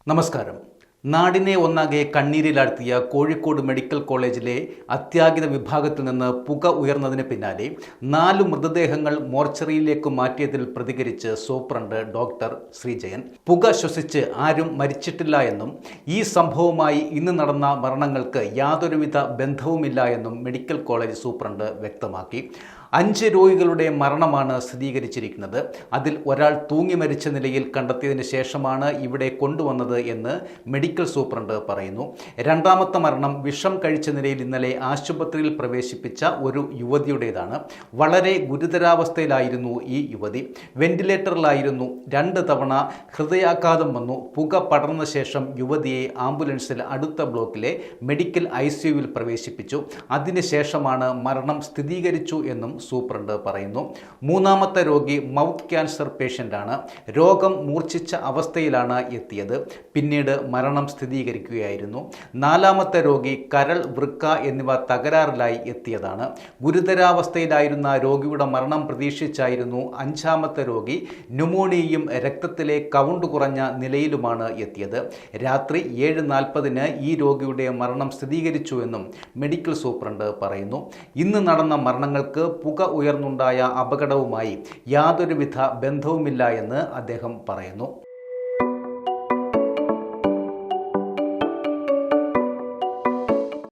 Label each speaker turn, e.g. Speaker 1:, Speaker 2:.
Speaker 1: നമസ്കാരം. നാടിനെ ഒന്നാകെ കണ്ണീരിലാഴ്ത്തിയ കോഴിക്കോട് മെഡിക്കൽ കോളേജിലെ അത്യാഹിത വിഭാഗത്തിൽ നിന്ന് പുക ഉയർന്നതിന് പിന്നാലെ 4 മൃതദേഹങ്ങൾ മോർച്ചറിയിലേക്ക് മാറ്റിയതിൽ പ്രതികരിച്ച് സൂപ്രണ്ട് ഡോക്ടർ ശ്രീജയൻ പുക ശ്വസിച്ച് ആരും മരിച്ചിട്ടില്ല എന്നും ഈ സംഭവവുമായി ഇന്ന് നടന്ന മരണങ്ങൾക്ക് യാതൊരുവിധ ബന്ധവുമില്ല എന്നും മെഡിക്കൽ കോളേജ് സൂപ്രണ്ട് വ്യക്തമാക്കി. 5 രോഗികളുടെ മരണമാണ് സ്ഥിരീകരിച്ചിരിക്കുന്നത്. അതിൽ ഒരാൾ തൂങ്ങി മരിച്ച നിലയിൽ കണ്ടെത്തിയതിന് ശേഷമാണ് ഇവിടെ കൊണ്ടുവന്നത് എന്ന് മെഡിക്കൽ സൂപ്രണ്ട് പറയുന്നു. രണ്ടാമത്തെ മരണം വിഷം കഴിച്ച നിലയിൽ ഇന്നലെ ആശുപത്രിയിൽ പ്രവേശിപ്പിച്ച ഒരു യുവതിയുടേതാണ്. വളരെ ഗുരുതരാവസ്ഥയിലായിരുന്നു ഈ യുവതി. വെന്റിലേറ്ററിലായിരുന്നു. 2 തവണ ഹൃദയാഘാതം വന്നു. പുക പടർന്ന ശേഷം യുവതിയെ ആംബുലൻസിൽ അടുത്ത ബ്ലോക്കിലെ മെഡിക്കൽ ICUവിൽ പ്രവേശിപ്പിച്ചു. അതിനുശേഷമാണ് മരണം സ്ഥിരീകരിച്ചു എന്നും സൂപ്രണ്ട് പറയുന്നു. 3ാമത്തെ രോഗി മൗത്ത് ക്യാൻസർ പേഷ്യൻ്റാണ്. രോഗം മൂർച്ഛിച്ച അവസ്ഥയിലാണ് എത്തിയത്. പിന്നീട് മരണം സ്ഥിരീകരിക്കുകയായിരുന്നു. 4ാമത്തെ രോഗി കരൾ, വൃക്ക എന്നിവ തകരാറിലായി എത്തിയതാണ്. ഗുരുതരാവസ്ഥയിലായിരുന്ന രോഗിയുടെ മരണം പ്രതീക്ഷിച്ചായിരുന്നു 5ാമത്തെ രോഗി ന്യൂമോണിയയും രക്തത്തിലെ കൗണ്ട് കുറഞ്ഞ നിലയിലുമാണ് എത്തിയത്. രാത്രി 7:40-ന് ഈ രോഗിയുടെ മരണം സ്ഥിരീകരിച്ചുവെന്നും മെഡിക്കൽ സൂപ്രണ്ട് പറയുന്നു. ഇന്ന് നടന്ന മരണങ്ങൾക്ക് പുക ഉയർന്നുണ്ടായ അപകടവുമായി യാതൊരുവിധ ബന്ധവുമില്ല എന്ന് അദ്ദേഹം പറയുന്നു.